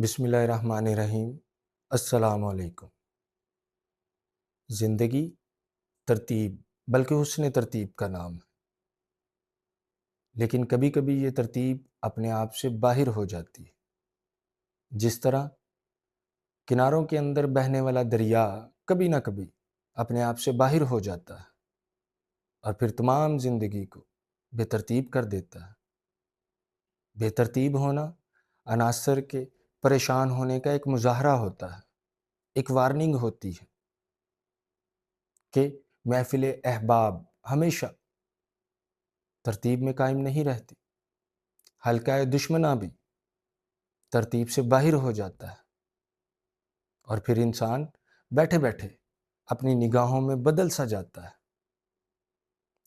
بسم اللہ الرحمن الرحیم۔ السلام علیکم۔ زندگی ترتیب بلکہ حسن ترتیب کا نام ہے، لیکن کبھی کبھی یہ ترتیب اپنے آپ سے باہر ہو جاتی ہے۔ جس طرح کناروں کے اندر بہنے والا دریا کبھی نہ کبھی اپنے آپ سے باہر ہو جاتا ہے اور پھر تمام زندگی کو بے ترتیب کر دیتا ہے۔ بے ترتیب ہونا عناصر کے پریشان ہونے کا ایک مظاہرہ ہوتا ہے، ایک وارننگ ہوتی ہے کہ محفل احباب ہمیشہ ترتیب میں قائم نہیں رہتی۔ حلقہ دشمناں بھی ترتیب سے باہر ہو جاتا ہے اور پھر انسان بیٹھے بیٹھے اپنی نگاہوں میں بدل سا جاتا ہے۔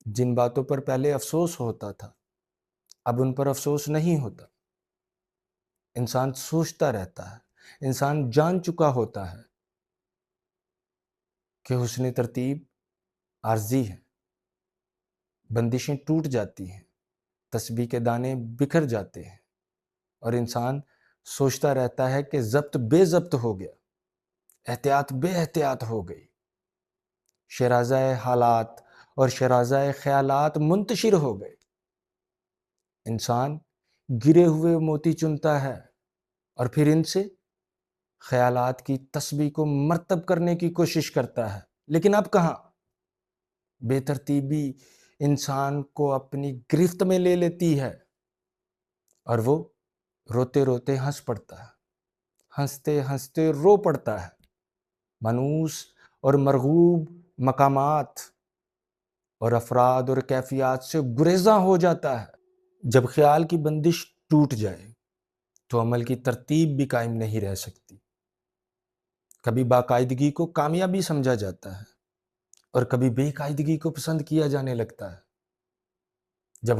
جن باتوں پر پہلے افسوس ہوتا تھا اب ان پر افسوس نہیں ہوتا۔ انسان سوچتا رہتا ہے، انسان جان چکا ہوتا ہے کہ حسن ترتیب عارضی ہے، بندشیں ٹوٹ جاتی ہیں، تسبیح کے دانے بکھر جاتے ہیں اور انسان سوچتا رہتا ہے کہ ضبط بے ضبط ہو گیا، احتیاط بے احتیاط ہو گئی، شیرازہ حالات اور شیرازہ خیالات منتشر ہو گئے۔ انسان گرے ہوئے موتی چنتا ہے اور پھر ان سے خیالات کی تسبیح کو مرتب کرنے کی کوشش کرتا ہے، لیکن اب کہاں؟ بے ترتیبی انسان کو اپنی گرفت میں لے لیتی ہے اور وہ روتے روتے ہنس پڑتا ہے، ہنستے ہنستے رو پڑتا ہے۔ مانوس اور مرغوب مقامات اور افراد اور کیفیات سے گریزاں ہو جاتا ہے۔ جب خیال کی بندش ٹوٹ جائے تو عمل کی ترتیب بھی قائم نہیں رہ سکتی۔ کبھی باقاعدگی کو کامیابی سمجھا جاتا ہے اور کبھی بے قاعدگی کو پسند کیا جانے لگتا ہے۔ جب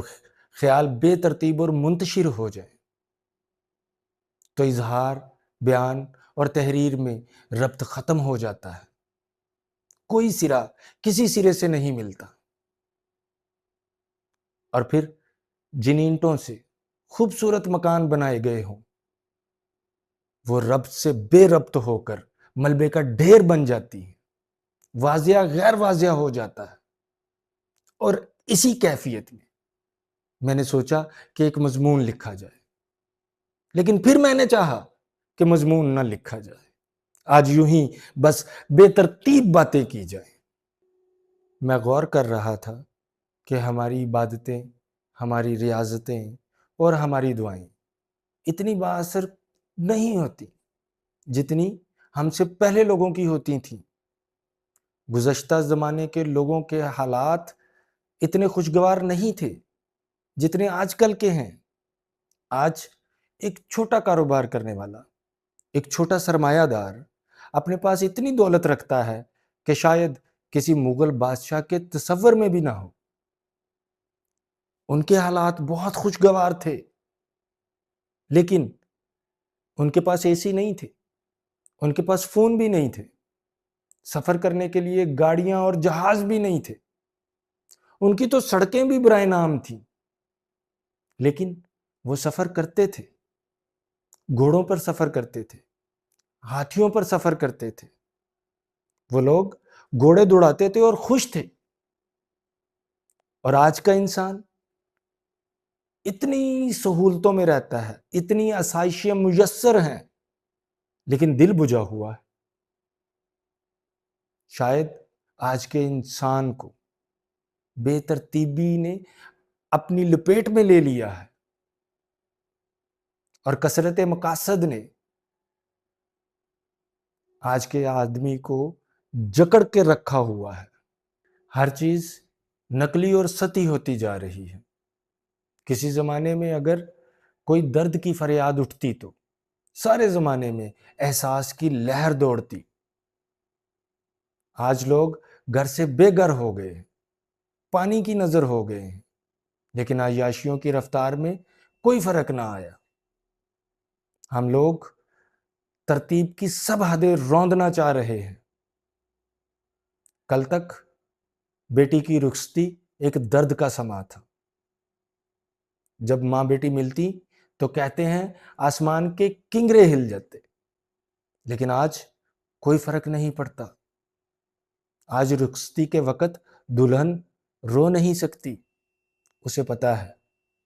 خیال بے ترتیب اور منتشر ہو جائے تو اظہار، بیان اور تحریر میں ربط ختم ہو جاتا ہے۔ کوئی سرا کسی سرے سے نہیں ملتا اور پھر جن اینٹوں سے خوبصورت مکان بنائے گئے ہوں وہ ربط سے بے ربط ہو کر ملبے کا ڈھیر بن جاتی ہے، واضح غیر واضح ہو جاتا ہے۔ اور اسی کیفیت میں نے سوچا کہ ایک مضمون لکھا جائے، لیکن پھر میں نے چاہا کہ مضمون نہ لکھا جائے، آج یوں ہی بس بے ترتیب باتیں کی جائیں۔ میں غور کر رہا تھا کہ ہماری عبادتیں، ہماری ریاضتیں اور ہماری دعائیں اتنی با اثر نہیں ہوتی جتنی ہم سے پہلے لوگوں کی ہوتی تھیں۔ گزشتہ زمانے کے لوگوں کے حالات اتنے خوشگوار نہیں تھے جتنے آج کل کے ہیں۔ آج ایک چھوٹا کاروبار کرنے والا، ایک چھوٹا سرمایہ دار اپنے پاس اتنی دولت رکھتا ہے کہ شاید کسی مغل بادشاہ کے تصور میں بھی نہ ہو۔ ان کے حالات بہت خوشگوار تھے، لیکن ان کے پاس اے سی نہیں تھے، ان کے پاس فون بھی نہیں تھے، سفر کرنے کے لیے گاڑیاں اور جہاز بھی نہیں تھے، ان کی تو سڑکیں بھی برائے نام تھیں، لیکن وہ سفر کرتے تھے، گھوڑوں پر سفر کرتے تھے، ہاتھیوں پر سفر کرتے تھے۔ وہ لوگ گھوڑے دوڑاتے تھے اور خوش تھے۔ اور آج کا انسان اتنی سہولتوں میں رہتا ہے، اتنی آسائشیں میسر ہیں، لیکن دل بجھا ہوا ہے۔ شاید آج کے انسان کو بے ترتیبی نے اپنی لپیٹ میں لے لیا ہے اور کثرت مقاصد نے آج کے آدمی کو جکڑ کے رکھا ہوا ہے۔ ہر چیز نقلی اور سطحی ہوتی جا رہی ہے۔ کسی زمانے میں اگر کوئی درد کی فریاد اٹھتی تو سارے زمانے میں احساس کی لہر دوڑتی۔ آج لوگ گھر سے بے گھر ہو گئے، پانی کی نظر ہو گئے ہیں، لیکن عیاشیوں کی رفتار میں کوئی فرق نہ آیا۔ ہم لوگ ترتیب کی سب حدیں روندنا چاہ رہے ہیں۔ کل تک بیٹی کی رخصتی ایک درد کا سما تھا۔ جب ماں بیٹی ملتی تو کہتے ہیں آسمان کے کنگرے ہل جاتے، لیکن آج کوئی فرق نہیں پڑتا۔ آج رخصتی کے وقت دلہن رو نہیں سکتی، اسے پتا ہے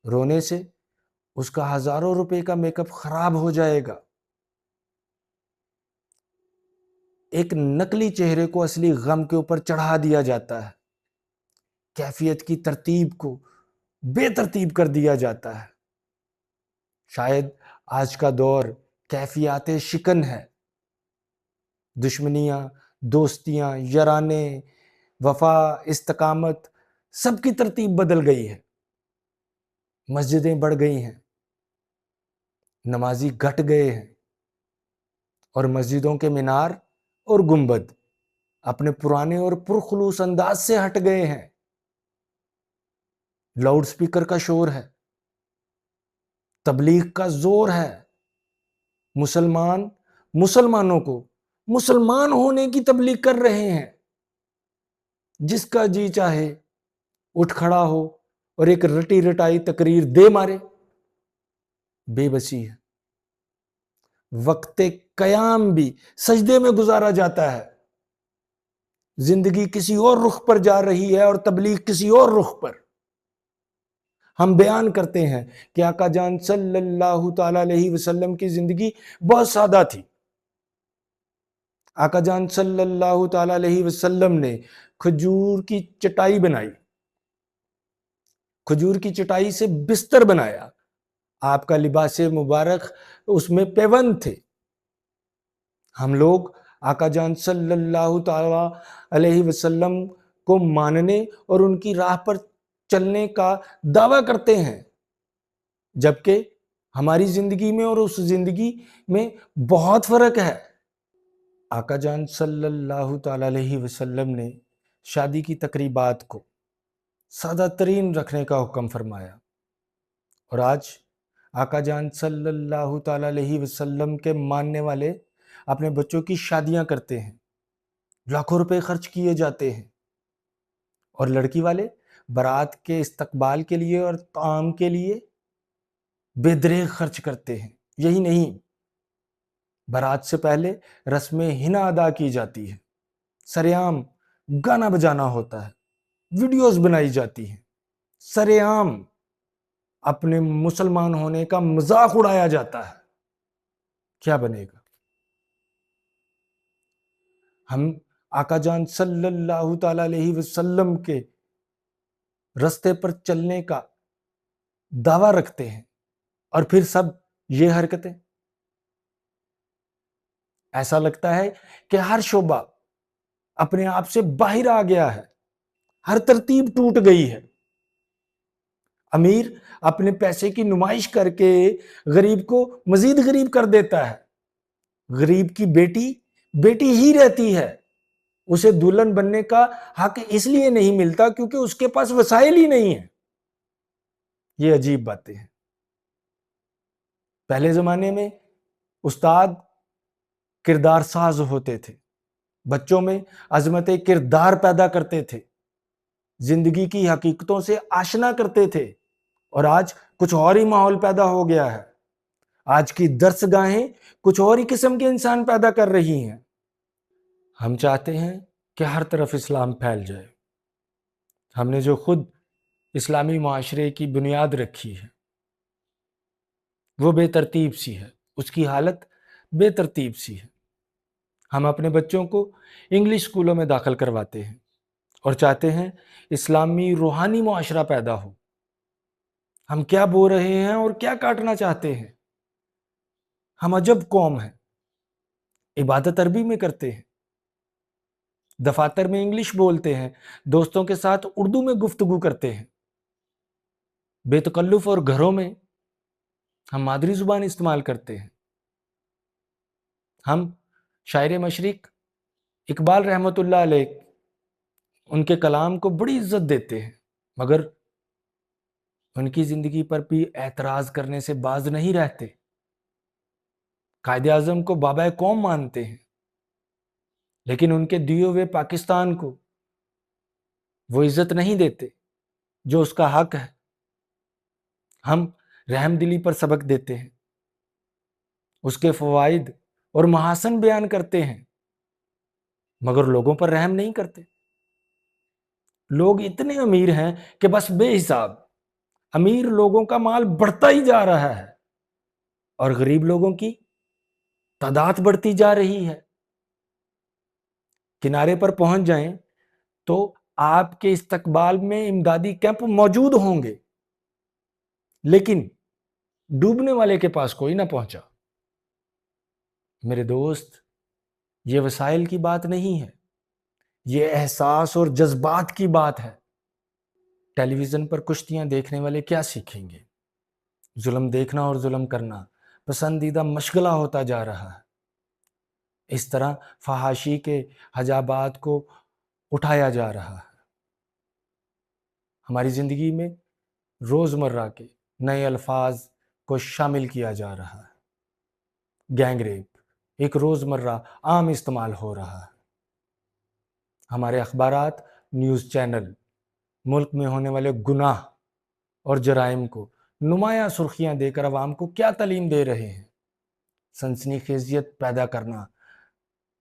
رونے سے اس کا ہزاروں روپے کا میک اپ خراب ہو جائے گا۔ ایک نقلی چہرے کو اصلی غم کے اوپر چڑھا دیا جاتا ہے، کیفیت کی ترتیب کو بے ترتیب کر دیا جاتا ہے۔ شاید آج کا دور کیفیات شکن ہے، دشمنیاں، دوستیاں، یارانے، وفا، استقامت، سب کی ترتیب بدل گئی ہے۔ مسجدیں بڑھ گئی ہیں، نمازی گھٹ گئے ہیں، اور مسجدوں کے مینار اور گنبد اپنے پرانے اور پرخلوص انداز سے ہٹ گئے ہیں۔ لاؤڈ سپیکر کا شور ہے، تبلیغ کا زور ہے، مسلمانوں کو مسلمان ہونے کی تبلیغ کر رہے ہیں۔ جس کا جی چاہے اٹھ کھڑا ہو اور ایک رٹی رٹائی تقریر دے مارے۔ بے بسی ہے، وقت قیام بھی سجدے میں گزارا جاتا ہے۔ زندگی کسی اور رخ پر جا رہی ہے اور تبلیغ کسی اور رخ پر۔ ہم بیان کرتے ہیں کہ آقا جان صلی اللہ تعالی علیہ وسلم کی زندگی بہت سادہ تھی۔ آقا جان صلی اللہ تعالی علیہ وسلم نے کھجور کی چٹائی بنائی، کھجور کی چٹائی سے بستر بنایا، آپ کا لباس مبارک اس میں پیوند تھے۔ ہم لوگ آقا جان صلی اللہ تعالی علیہ وسلم کو ماننے اور ان کی راہ پر چلنے کا دعویٰ کرتے ہیں، جبکہ ہماری زندگی میں اور اس زندگی میں بہت فرق ہے۔ آقا جان صلی اللہ تعالی علیہ وسلم نے شادی کی تقریبات کو سادہ ترین رکھنے کا حکم فرمایا، اور آج آقا جان صلی اللہ تعالی علیہ وسلم کے ماننے والے اپنے بچوں کی شادیاں کرتے ہیں، لاکھوں روپے خرچ کیے جاتے ہیں، اور لڑکی والے بارات کے استقبال کے لیے اور طعام کے لیے بے دریغ خرچ کرتے ہیں۔ یہی نہیں، بارات سے پہلے رسم حنا ادا کی جاتی ہے، سرعام گانا بجانا ہوتا ہے، ویڈیوز بنائی جاتی ہیں، سرعام اپنے مسلمان ہونے کا مذاق اڑایا جاتا ہے۔ کیا بنے گا؟ ہم آقا جان صلی اللہ تعالی علیہ وسلم کے رستے پر چلنے کا دعویٰ رکھتے ہیں، اور پھر سب یہ حرکتیں۔ ایسا لگتا ہے کہ ہر شعبہ اپنے آپ سے باہر آ گیا ہے، ہر ترتیب ٹوٹ گئی ہے۔ امیر اپنے پیسے کی نمائش کر کے غریب کو مزید غریب کر دیتا ہے۔ غریب کی بیٹی ہی رہتی ہے، اسے دلہن بننے کا حق اس لیے نہیں ملتا کیونکہ اس کے پاس وسائل ہی نہیں ہیں۔ یہ عجیب باتیں ہیں۔ پہلے زمانے میں استاد کردار ساز ہوتے تھے، بچوں میں عظمت کردار پیدا کرتے تھے، زندگی کی حقیقتوں سے آشنا کرتے تھے، اور آج کچھ اور ہی ماحول پیدا ہو گیا ہے۔ آج کی درس گاہیں کچھ اور ہی قسم کے انسان پیدا کر رہی ہیں۔ ہم چاہتے ہیں کہ ہر طرف اسلام پھیل جائے۔ ہم نے جو خود اسلامی معاشرے کی بنیاد رکھی ہے وہ بے ترتیب سی ہے، اس کی حالت بے ترتیب سی ہے۔ ہم اپنے بچوں کو انگلش اسکولوں میں داخل کرواتے ہیں اور چاہتے ہیں اسلامی روحانی معاشرہ پیدا ہو۔ ہم کیا بو رہے ہیں اور کیا کاٹنا چاہتے ہیں؟ ہم عجب قوم ہیں۔ عبادت عربی میں کرتے ہیں، دفاتر میں انگلش بولتے ہیں، دوستوں کے ساتھ اردو میں گفتگو کرتے ہیں، بے تکلف، اور گھروں میں ہم مادری زبان استعمال کرتے ہیں۔ ہم شاعر مشرق اقبال رحمۃ اللہ علیہ ان کے کلام کو بڑی عزت دیتے ہیں، مگر ان کی زندگی پر بھی اعتراض کرنے سے باز نہیں رہتے۔ قائد اعظم کو بابا قوم مانتے ہیں، لیکن ان کے دیے ہوئے پاکستان کو وہ عزت نہیں دیتے جو اس کا حق ہے۔ ہم رحم دلی پر سبق دیتے ہیں، اس کے فوائد اور محاسن بیان کرتے ہیں، مگر لوگوں پر رحم نہیں کرتے۔ لوگ اتنے امیر ہیں کہ بس بے حساب، امیر لوگوں کا مال بڑھتا ہی جا رہا ہے اور غریب لوگوں کی تعداد بڑھتی جا رہی ہے۔ کنارے پر پہنچ جائیں تو آپ کے استقبال میں امدادی کیمپ موجود ہوں گے، لیکن ڈوبنے والے کے پاس کوئی نہ پہنچا۔ میرے دوست، یہ وسائل کی بات نہیں ہے، یہ احساس اور جذبات کی بات ہے۔ ٹیلی ویژن پر کشتیاں دیکھنے والے کیا سیکھیں گے؟ ظلم دیکھنا اور ظلم کرنا پسندیدہ مشغلہ ہوتا جا رہا ہے۔ اس طرح فحاشی کے حجابات کو اٹھایا جا رہا ہے۔ ہماری زندگی میں روزمرہ کے نئے الفاظ کو شامل کیا جا رہا ہے۔ گینگ ریپ ایک روزمرہ عام استعمال ہو رہا ہے۔ ہمارے اخبارات، نیوز چینل ملک میں ہونے والے گناہ اور جرائم کو نمایاں سرخیاں دے کر عوام کو کیا تعلیم دے رہے ہیں؟ سنسنی خیزیت پیدا کرنا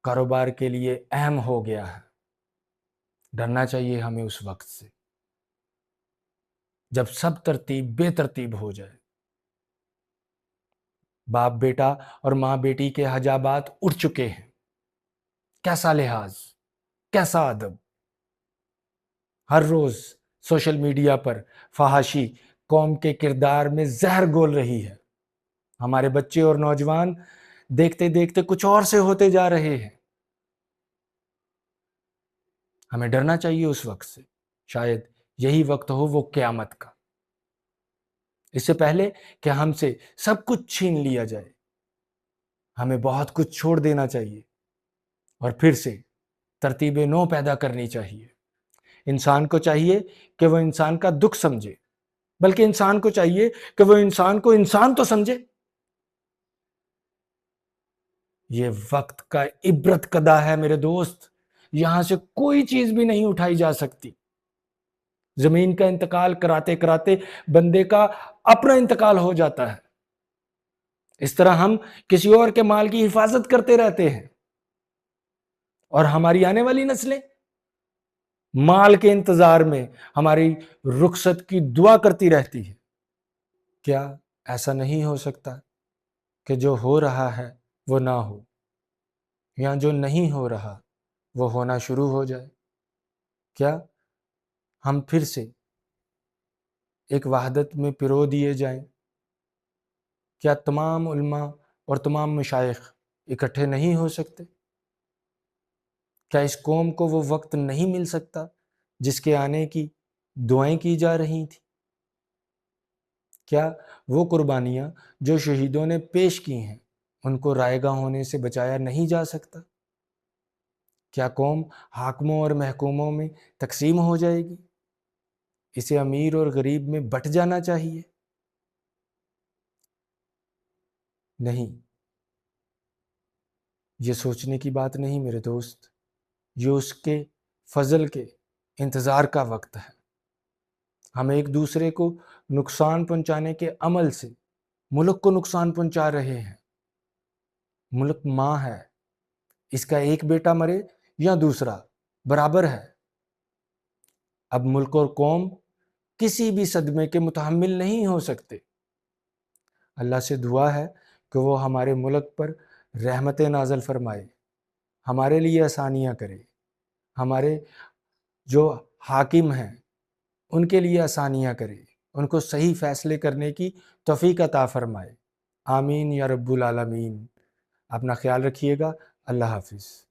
کاروبار کے لیے اہم ہو گیا ہے۔ ڈرنا چاہیے ہمیں اس وقت سے جب سب ترتیب بے ترتیب ہو جائے۔ باپ بیٹا اور ماں بیٹی کے حجابات اٹھ چکے ہیں۔ کیسا لحاظ، کیسا ادب! ہر روز سوشل میڈیا پر فحاشی قوم کے کردار میں زہر گھول رہی ہے۔ ہمارے بچے اور نوجوان دیکھتے دیکھتے کچھ اور سے ہوتے جا رہے ہیں۔ ہمیں ڈرنا چاہیے اس وقت سے، شاید یہی وقت ہو وہ قیامت کا۔ اس سے پہلے کہ ہم سے سب کچھ چھین لیا جائے، ہمیں بہت کچھ چھوڑ دینا چاہیے اور پھر سے ترتیب نو پیدا کرنی چاہیے۔ انسان کو چاہیے کہ وہ انسان کا دکھ سمجھے، بلکہ انسان کو چاہیے کہ وہ انسان کو انسان تو سمجھے۔ یہ وقت کا عبرت کدہ ہے میرے دوست، یہاں سے کوئی چیز بھی نہیں اٹھائی جا سکتی۔ زمین کا انتقال کراتے کراتے بندے کا اپنا انتقال ہو جاتا ہے۔ اس طرح ہم کسی اور کے مال کی حفاظت کرتے رہتے ہیں اور ہماری آنے والی نسلیں مال کے انتظار میں ہماری رخصت کی دعا کرتی رہتی ہے۔ کیا ایسا نہیں ہو سکتا کہ جو ہو رہا ہے وہ نہ ہو، یا جو نہیں ہو رہا وہ ہونا شروع ہو جائے؟ کیا ہم پھر سے ایک وحدت میں پرو دیے جائیں؟ کیا تمام علماء اور تمام مشائخ اکٹھے نہیں ہو سکتے؟ کیا اس قوم کو وہ وقت نہیں مل سکتا جس کے آنے کی دعائیں کی جا رہی تھیں؟ کیا وہ قربانیاں جو شہیدوں نے پیش کی ہیں ان کو رائے گاں ہونے سے بچایا نہیں جا سکتا؟ کیا قوم حاکموں اور محکوموں میں تقسیم ہو جائے گی؟ اسے امیر اور غریب میں بٹ جانا چاہیے؟ نہیں، یہ سوچنے کی بات نہیں میرے دوست، یہ اس کے فضل کے انتظار کا وقت ہے۔ ہم ایک دوسرے کو نقصان پہنچانے کے عمل سے ملک کو نقصان پہنچا رہے ہیں۔ ملک ماں ہے، اس کا ایک بیٹا مرے یا دوسرا برابر ہے۔ اب ملک اور قوم کسی بھی صدمے کے متحمل نہیں ہو سکتے۔ اللہ سے دعا ہے کہ وہ ہمارے ملک پر رحمت نازل فرمائے، ہمارے لیے آسانیاں کرے، ہمارے جو حاکم ہیں ان کے لیے آسانیاں کرے، ان کو صحیح فیصلے کرنے کی توفیق عطا فرمائے۔ آمین یا رب العالمین۔ اپنا خیال رکھیے گا۔ اللہ حافظ۔